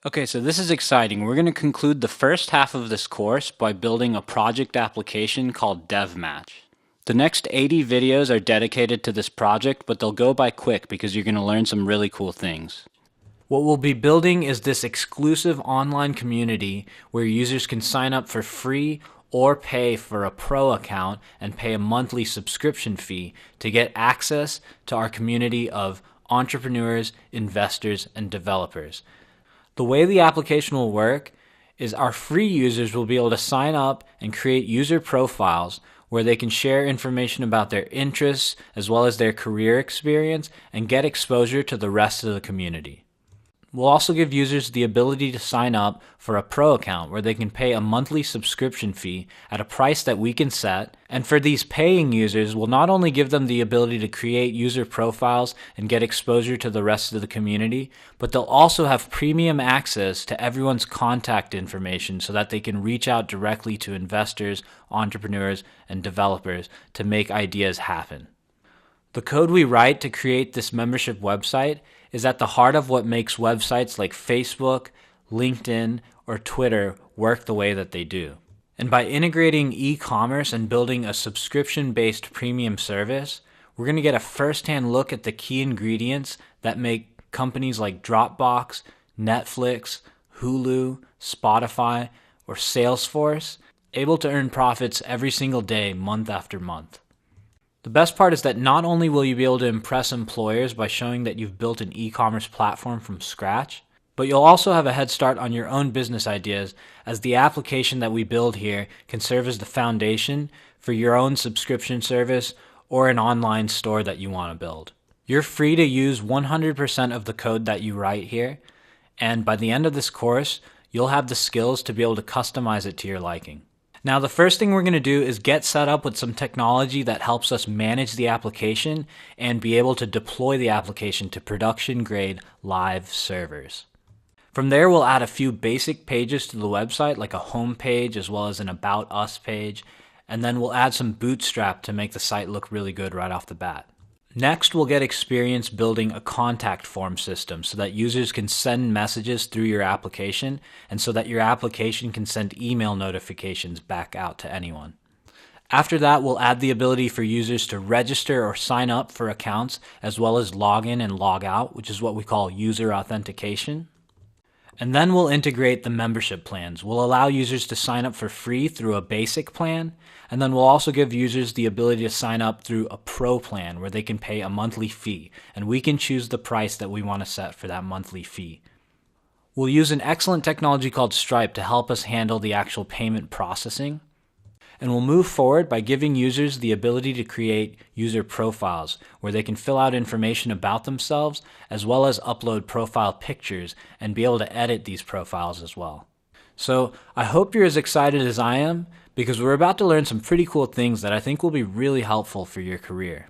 Okay, so this is exciting. We're going to conclude the first half of this course by building a project application called DevMatch. The next 80 videos are dedicated to this project, but they'll go by quick because you're going to learn some really cool things. What we'll be building is this exclusive online community where users can sign up for free or pay for a pro account and pay a monthly subscription fee to get access to our community of entrepreneurs, investors, and developers. The way the application will work is our free users will be able to sign up and create user profiles where they can share information about their interests as well as their career experience and get exposure to the rest of the community. We'll also give users the ability to sign up for a pro account where they can pay a monthly subscription fee at a price that we can set. And for these paying users, we'll not only give them the ability to create user profiles and get exposure to the rest of the community, but they'll also have premium access to everyone's contact information so that they can reach out directly to investors, entrepreneurs, and developers to make ideas happen. The code we write to create this membership website is at the heart of what makes websites like Facebook, LinkedIn, or Twitter work the way that they do. And by integrating e-commerce and building a subscription-based premium service, we're going to get a first-hand look at the key ingredients that make companies like Dropbox, Netflix, Hulu, Spotify, or Salesforce able to earn profits every single day, month after month. The best part is that not only will you be able to impress employers by showing that you've built an e-commerce platform from scratch, but you'll also have a head start on your own business ideas, as the application that we build here can serve as the foundation for your own subscription service or an online store that you want to build. You're free to use 100% of the code that you write here, and by the end of this course, you'll have the skills to be able to customize it to your liking. Now, the first thing we're going to do is get set up with some technology that helps us manage the application and be able to deploy the application to production-grade live servers. From there, we'll add a few basic pages to the website, like a home page as well as an About Us page, and then we'll add some Bootstrap to make the site look really good right off the bat. Next, we'll get experience building a contact form system so that users can send messages through your application and so that your application can send email notifications back out to anyone. After that, we'll add the ability for users to register or sign up for accounts as well as log in and log out, which is what we call user authentication. And then we'll integrate the membership plans. We'll allow users to sign up for free through a basic plan, and then we'll also give users the ability to sign up through a pro plan where they can pay a monthly fee, and we can choose the price that we want to set for that monthly fee. We'll use an excellent technology called Stripe to help us handle the actual payment processing. And we'll move forward by giving users the ability to create user profiles where they can fill out information about themselves as well as upload profile pictures and be able to edit these profiles as well. So I hope you're as excited as I am because we're about to learn some pretty cool things that I think will be really helpful for your career.